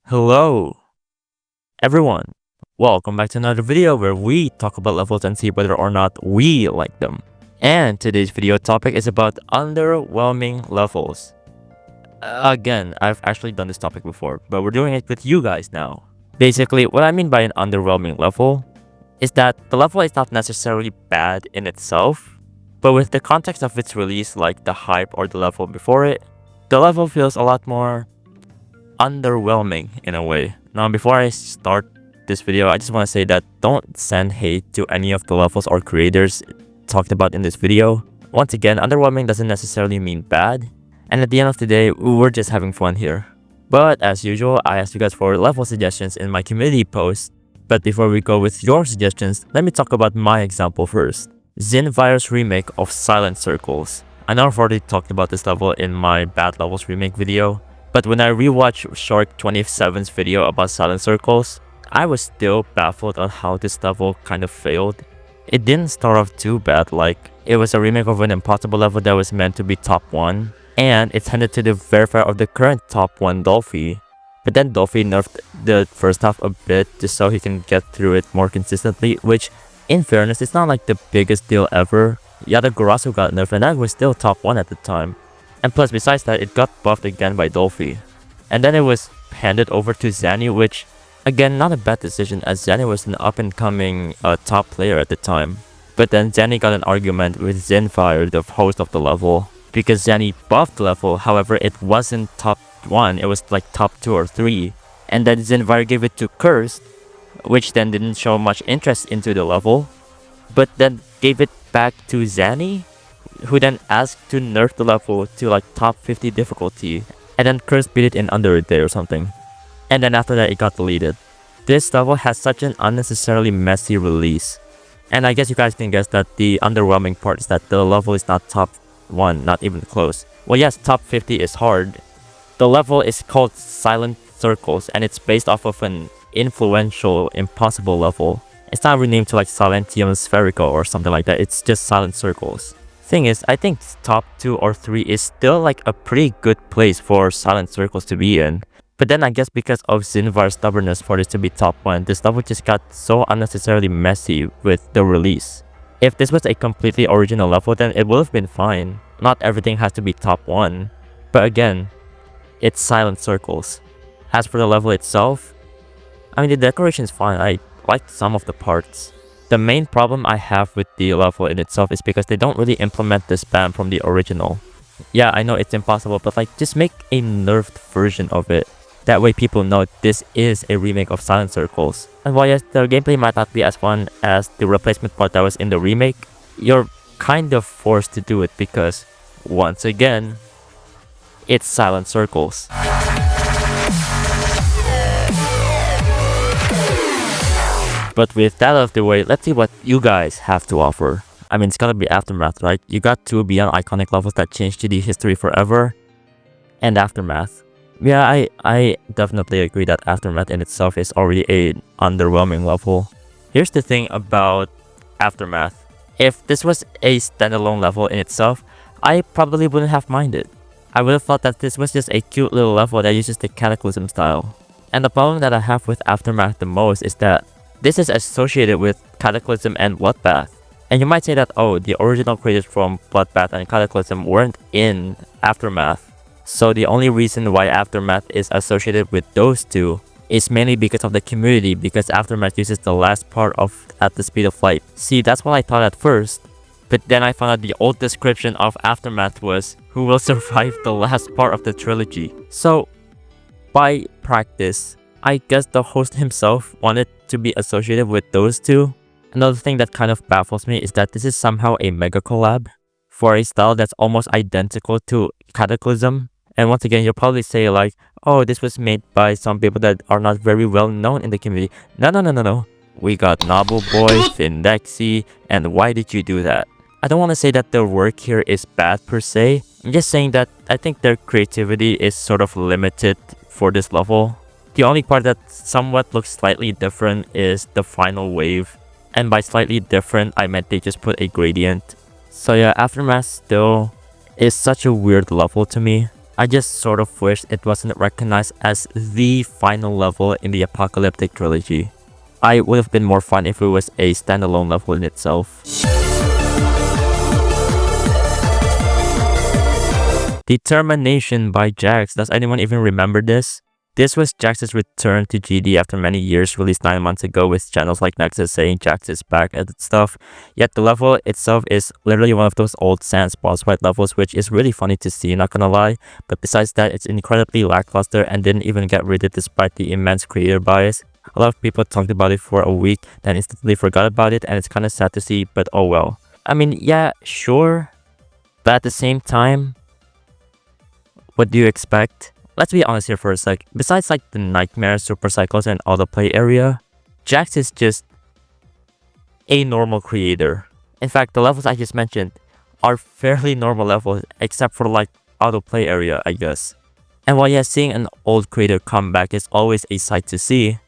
Hello, everyone. Welcome back to another video where we talk about levels and see whether or not we like them. And today's video topic is about underwhelming levels. Again, I've actually done this topic before, but we're doing it with you guys now. Basically, what I mean by an underwhelming level is that the level is not necessarily bad in itself, but with the context of its release, like the hype or the level before it, the level feels a lot more underwhelming in a way. Now, before I start this video, I just want to say that don't send hate to any of the levels or creators talked about in this video. Once again, underwhelming doesn't necessarily mean bad, and at the end of the day, we're just having fun here. But as usual, I asked you guys for level suggestions in my community post. But before we go with your suggestions, let me talk about my example first. Zinvirus remake of Silent Circles. I know I've already talked about this level in my Bad Levels remake video, but when I rewatched Shark27's video about Silent Circles, I was still baffled on how this level kind of failed. It didn't start off too bad, like it was a remake of an impossible level that was meant to be top 1, and it's handed to the verifier of the current top 1 Dolphy. But then Dolphy nerfed the first half a bit just so he can get through it more consistently, which in fairness, it's not like the biggest deal ever. Yeah, the Garasu got nerfed and that was still top 1 at the time. And plus, besides that, it got buffed again by Dolphy. And then it was handed over to Zanny, which, again, not a bad decision as Zanny was an up-and-coming top player at the time. But then Zanny got an argument with Zinfire, the host of the level, because Zanny buffed the level, however, it wasn't top 1, it was like top 2 or 3. And then Zinfire gave it to Cursed, which then didn't show much interest into the level, but then gave it back to Zanny, who then asked to nerf the level to like top 50 difficulty, and then Cursed beat it in under a day or something. And then after that it got deleted. This level has such an unnecessarily messy release. And I guess you guys can guess that the underwhelming part is that the level is not top 1, not even close. Well, yes, top 50 is hard. The level is called Silent Circles and it's based off of an influential impossible level. It's not renamed to like Silentium Spherical or something like that, it's just Silent Circles. Thing is, I think top 2 or 3 is still like a pretty good place for Silent Circles to be in. But then I guess because of Zinvar's stubbornness for this to be top 1, this level just got so unnecessarily messy with the release. If this was a completely original level, then it would have been fine. Not everything has to be top 1. But again, it's Silent Circles. As for the level itself, I mean the decoration is fine, I liked some of the parts. The main problem I have with the level in itself is because they don't really implement the spam from the original. Yeah, I know it's impossible, but like just make a nerfed version of it. That way people know this is a remake of Silent Circles. And while yes, the gameplay might not be as fun as the replacement part that was in the remake, you're kind of forced to do it because, once again, it's Silent Circles. But with that out of the way, let's see what you guys have to offer. I mean, it's gotta be Aftermath, right? You got 2 Beyond iconic levels that changed GD history forever, and Aftermath. Yeah, I definitely agree that Aftermath in itself is already an underwhelming level. Here's the thing about Aftermath. If this was a standalone level in itself, I probably wouldn't have minded. I would have thought that this was just a cute little level that uses the Cataclysm style. And the problem that I have with Aftermath the most is that this is associated with Cataclysm and Bloodbath. And you might say that, oh, the original creators from Bloodbath and Cataclysm weren't in Aftermath. So the only reason why Aftermath is associated with those two is mainly because of the community, because Aftermath uses the last part of At the Speed of Light. See, that's what I thought at first. But then I found out the old description of Aftermath was, who will survive the last part of the trilogy. So, by practice, I guess the host himself wanted to be associated with those two. Another thing that kind of baffles me is that this is somehow a mega collab for a style that's almost identical to Cataclysm. And once again, you'll probably say like, oh, this was made by some people that are not very well known in the community. No. We got Noble Boy, Findexy, and why did you do that? I don't want to say that their work here is bad per se. I'm just saying that I think their creativity is sort of limited for this level. The only part that somewhat looks slightly different is the final wave. And by slightly different, I meant they just put a gradient. So yeah, Aftermath still is such a weird level to me. I just sort of wish it wasn't recognized as the final level in the Apocalyptic trilogy. I would have been more fun if it was a standalone level in itself. Determination by Jax. Does anyone even remember this? This was Jax's return to GD after many years, released 9 months ago, with channels like Nexus saying Jax is back and stuff. Yet the level itself is literally one of those old Sans boss fight levels, which is really funny to see, not gonna lie. But besides that, it's incredibly lackluster and didn't even get rated despite the immense creator bias. A lot of people talked about it for a week, then instantly forgot about it, and it's kinda sad to see, but oh well. I mean, yeah, sure, but at the same time, what do you expect? Let's be honest here for a sec. Besides like the Nightmare, Super Cycles, and autoplay area, Jax is just a normal creator. In fact, the levels I just mentioned are fairly normal levels, except for like autoplay area, I guess. And while yeah, seeing an old creator come back is always a sight to see,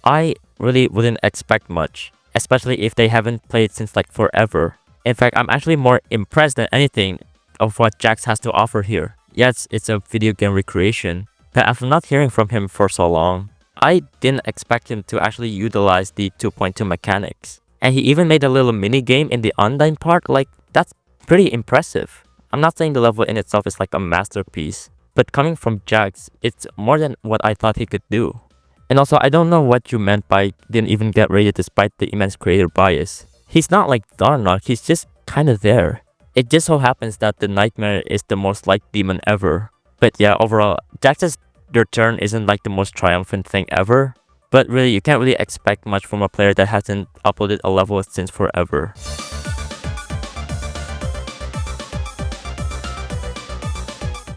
I really wouldn't expect much, especially if they haven't played since like forever. In fact, I'm actually more impressed than anything of what Jax has to offer here. Yes, it's a video game recreation, but after not hearing from him for so long, I didn't expect him to actually utilize the 2.2 mechanics. And he even made a little mini game in the Undyne part. Like, that's pretty impressive. I'm not saying the level in itself is like a masterpiece, but coming from Jax, it's more than what I thought he could do. And also, I don't know what you meant by didn't even get rated despite the immense creator bias. He's not like Darnock, he's just kinda there. It just so happens that the Nightmare is the most liked demon ever. But yeah, overall, Jax's return isn't like the most triumphant thing ever. But really, you can't really expect much from a player that hasn't uploaded a level since forever.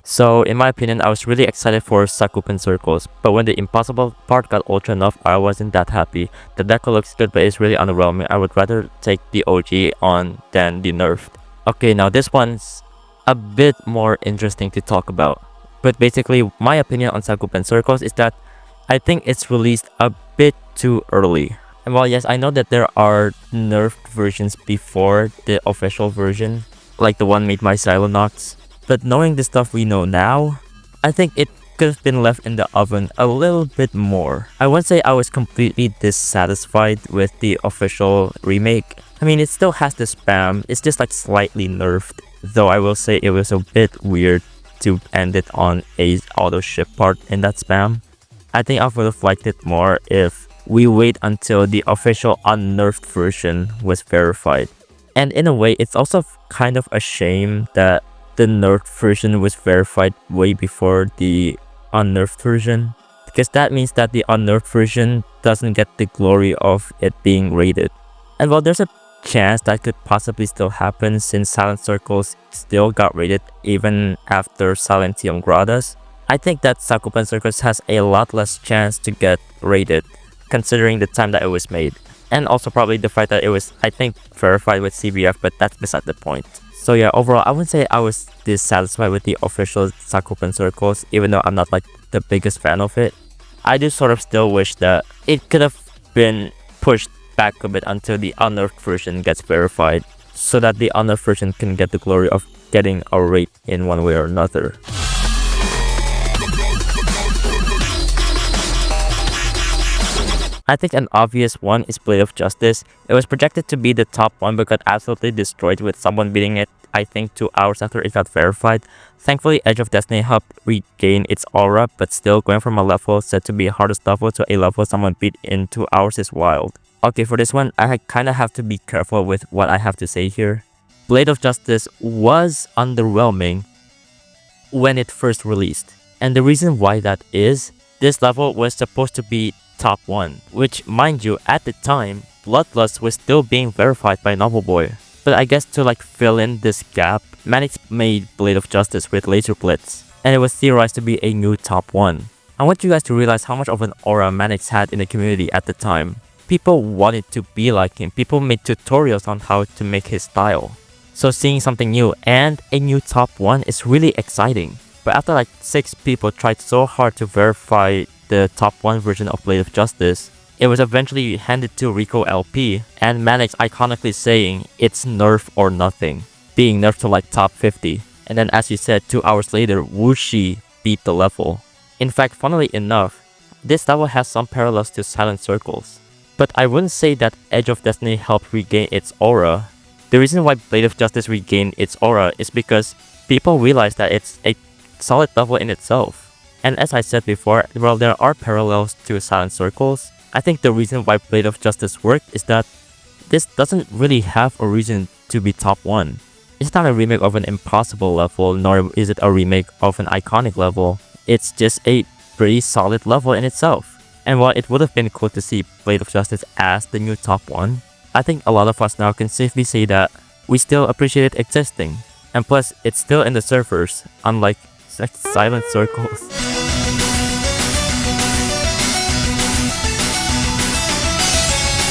So, in my opinion, I was really excited for Sakupen Circles, but when the impossible part got ultra enough, I wasn't that happy. The deco looks good, but it's really underwhelming. I would rather take the OG on than the nerfed. Okay, now this one's a bit more interesting to talk about. But basically, my opinion on Sakupen Circles is that I think it's released a bit too early. And while yes, I know that there are nerfed versions before the official version, like the one made by Silonox, but knowing the stuff we know now, I think it could have been left in the oven a little bit more. I won't say I was completely dissatisfied with the official remake. I mean, it still has the spam, it's just like slightly nerfed, though I will say it was a bit weird to end it on a auto ship part in that spam. I think I would have liked it more if we wait until the official unnerfed version was verified. And in a way, it's also kind of a shame that the nerfed version was verified way before the unnerfed version, because that means that the unnerfed version doesn't get the glory of it being rated. And while there's a chance that could possibly still happen since Silent Circles still got rated even after Silentium Gradas, I think that Sakupen Circles has a lot less chance to get rated considering the time that it was made. And also probably the fact that it was, I think, verified with CBF, but that's beside the point. So yeah, overall, I wouldn't say I was dissatisfied with the official Sakupen Circles, even though I'm not like the biggest fan of it. I do sort of still wish that it could have been pushed back a bit until the unnerfed version gets verified, so that the unnerfed version can get the glory of getting a rate in one way or another. I think an obvious one is Blade of Justice. It was projected to be the top one but got absolutely destroyed with someone beating it, I think 2 hours after it got verified. Thankfully, Edge of Destiny helped regain its aura, but still going from a level said to be hardest level to a level someone beat in 2 hours is wild. Okay, for this one, I kinda have to be careful with what I have to say here. Blade of Justice was underwhelming when it first released. And the reason why that is, this level was supposed to be top 1, which mind you, at the time, Bloodlust was still being verified by Novel Boy. But I guess to like fill in this gap, Manix made Blade of Justice with Laser Blitz, and it was theorized to be a new top 1. I want you guys to realize how much of an aura Manix had in the community at the time. People wanted to be like him, people made tutorials on how to make his style. So seeing something new and a new top 1 is really exciting. But after like 6 people tried so hard to verify the top 1 version of Blade of Justice, it was eventually handed to Rico LP, and Manix iconically saying it's nerf or nothing, being nerfed to like top 50. And then as you said, 2 hours later, Wuxi beat the level. In fact, funnily enough, this level has some parallels to Silent Circles. But I wouldn't say that Edge of Destiny helped regain its aura. The reason why Blade of Justice regained its aura is because people realize that it's a solid level in itself. And as I said before, while there are parallels to Silent Circles, I think the reason why Blade of Justice worked is that this doesn't really have a reason to be top 1. It's not a remake of an impossible level, nor is it a remake of an iconic level. It's just a pretty solid level in itself. And while it would have been cool to see Blade of Justice as the new top 1, I think a lot of us now can safely say that we still appreciate it existing. And plus, it's still in the servers, unlike Silent Circles.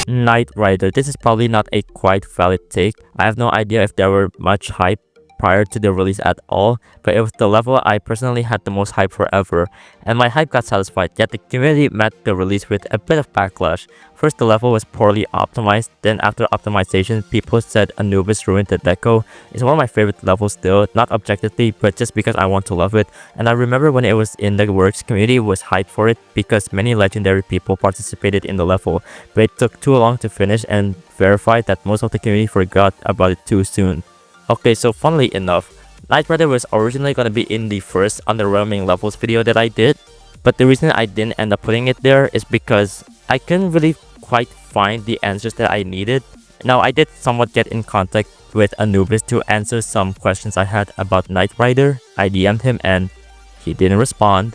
Knight Rider. This is probably not a quite valid take. I have no idea if there were much hype prior to the release at all, but it was the level I personally had the most hype for ever, and my hype got satisfied, yet the community met the release with a bit of backlash. First, the level was poorly optimized, then after optimization, people said Anubis ruined the deco. It's one of my favorite levels still, not objectively, but just because I want to love it, and I remember when it was in the works, community was hyped for it because many legendary people participated in the level, but it took too long to finish and verified that most of the community forgot about it too soon. Okay, so funnily enough, Knight Rider was originally going to be in the first Underwhelming Levels video that I did, but the reason I didn't end up putting it there is because I couldn't really quite find the answers that I needed. Now, I did somewhat get in contact with Anubis to answer some questions I had about Knight Rider. I DM'd him and he didn't respond.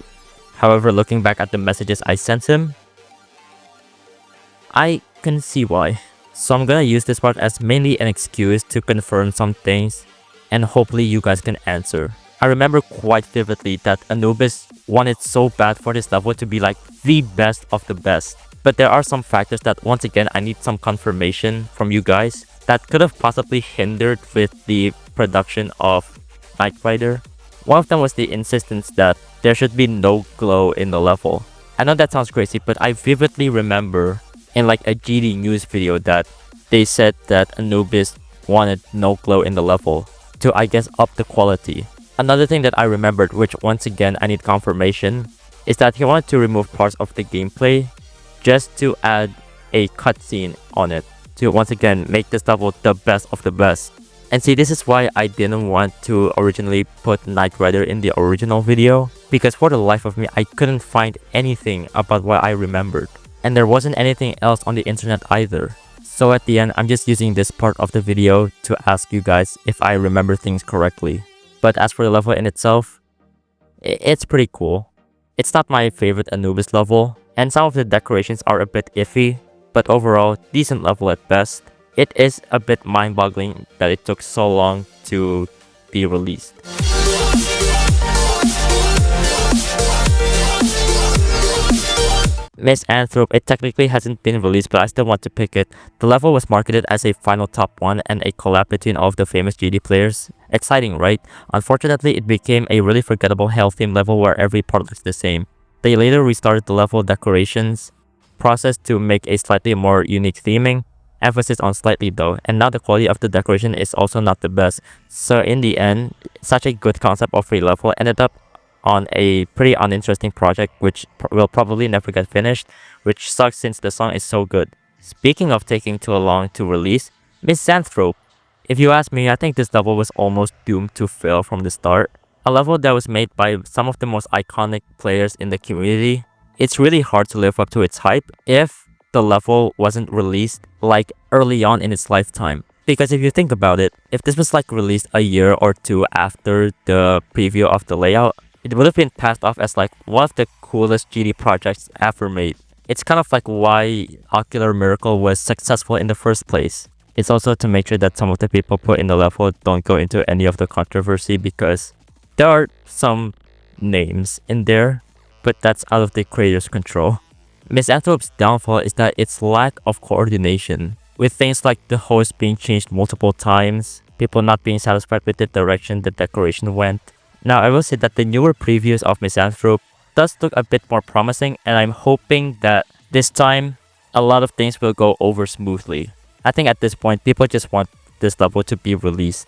However, looking back at the messages I sent him, I can see why. So I'm gonna use this part as mainly an excuse to confirm some things, and hopefully you guys can answer. I remember quite vividly that Anubis wanted so bad for this level to be like the best of the best. But there are some factors that once again I need some confirmation from you guys that could have possibly hindered with the production of Knight Rider. One of them was the insistence that there should be no glow in the level. I know that sounds crazy, but I vividly remember in like a GD news video that they said that Anubis wanted no glow in the level to, I guess, up the quality. Another thing that I remembered, which once again I need confirmation, is that he wanted to remove parts of the gameplay just to add a cutscene on it to once again make this level the best of the best. And see, this is why I didn't want to originally put Knight Rider in the original video, because for the life of me I couldn't find anything about what I remembered. And there wasn't anything else on the internet either. So at the end, I'm just using this part of the video to ask you guys if I remember things correctly. But as for the level in itself, it's pretty cool. It's not my favorite Anubis level, and some of the decorations are a bit iffy, but overall, decent level at best. It is a bit mind-boggling that it took so long to be released. Misanthrope, it technically hasn't been released, but I still want to pick it. The level was marketed as a final top 1 and a collab between all of the famous GD players. Exciting, right? Unfortunately, it became a really forgettable hell-themed level where every part looks the same. They later restarted the level decorations process to make a slightly more unique theming, emphasis on slightly though, and now the quality of the decoration is also not the best. So in the end, such a good concept of a level ended up on a pretty uninteresting project which will probably never get finished, which sucks since the song is so good. Speaking of taking too long to release, Misanthrope. If you ask me, I think this level was almost doomed to fail from the start. A level that was made by some of the most iconic players in the community. It's really hard to live up to its hype if the level wasn't released like early on in its lifetime. Because if you think about it, if this was like released a year or two after the preview of the layout, it would have been passed off as like one of the coolest GD projects ever made. It's kind of like why Ocular Miracle was successful in the first place. It's also to make sure that some of the people put in the level don't go into any of the controversy, because there are some names in there, but that's out of the creator's control. Misanthrope's downfall is that its lack of coordination, with things like the host being changed multiple times, people not being satisfied with the direction the decoration went. Now, I will say that the newer previews of Misanthrope does look a bit more promising, and I'm hoping that this time a lot of things will go over smoothly. I think at this point, people just want this level to be released.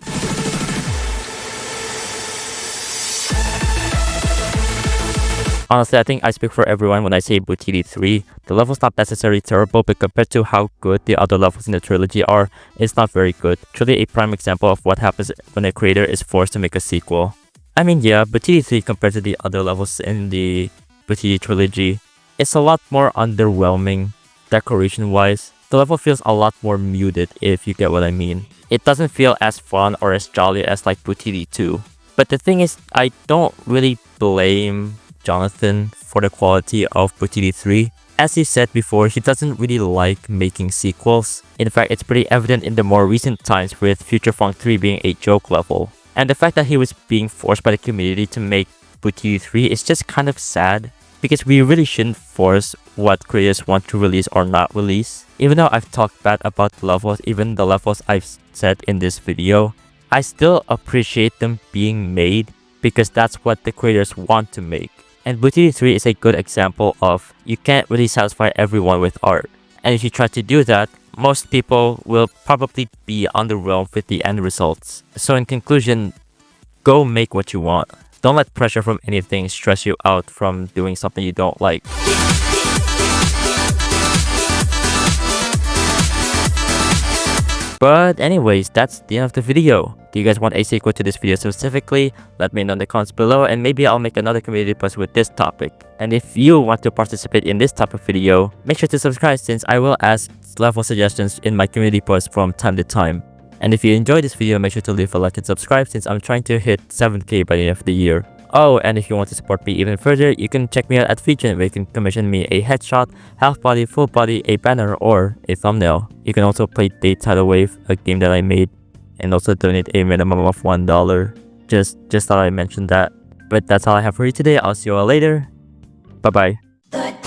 Honestly, I think I speak for everyone when I say Butiti 3. The level's not necessarily terrible, but compared to how good the other levels in the trilogy are, it's not very good. Truly a prime example of what happens when a creator is forced to make a sequel. I mean, yeah, Butiti 3 compared to the other levels in the Butiti trilogy, it's a lot more underwhelming decoration-wise. The level feels a lot more muted, if you get what I mean. It doesn't feel as fun or as jolly as like Butiti 2. But the thing is, I don't really blame Jonathan for the quality of Butiti 3. As he said before, he doesn't really like making sequels. In fact, it's pretty evident in the more recent times with Future Funk 3 being a joke level. And the fact that he was being forced by the community to make Butiti 3 is just kind of sad, because we really shouldn't force what creators want to release or not release. Even though I've talked bad about the levels, even the levels I've said in this video, I still appreciate them being made because that's what the creators want to make. And Butiti 3 is a good example of you can't really satisfy everyone with art. And if you try to do that, most people will probably be underwhelmed with the end results. So in conclusion, go make what you want. Don't let pressure from anything stress you out from doing something you don't like. But anyways, that's the end of the video. Do you guys want a sequel to this video specifically? Let me know in the comments below, and maybe I'll make another community post with this topic. And if you want to participate in this type of video, make sure to subscribe since I will ask level suggestions in my community posts from time to time. And if you enjoyed this video, make sure to leave a like and subscribe since I'm trying to hit 7K by the end of the year. Oh, and if you want to support me even further, you can check me out at Feature where you can commission me a headshot, half body, full body, a banner, or a thumbnail. You can also play Date Tidal Wave, a game that I made, and also donate a minimum of $1. Just thought I mentioned that. But that's all I have for you today. I'll see you all later. Bye bye.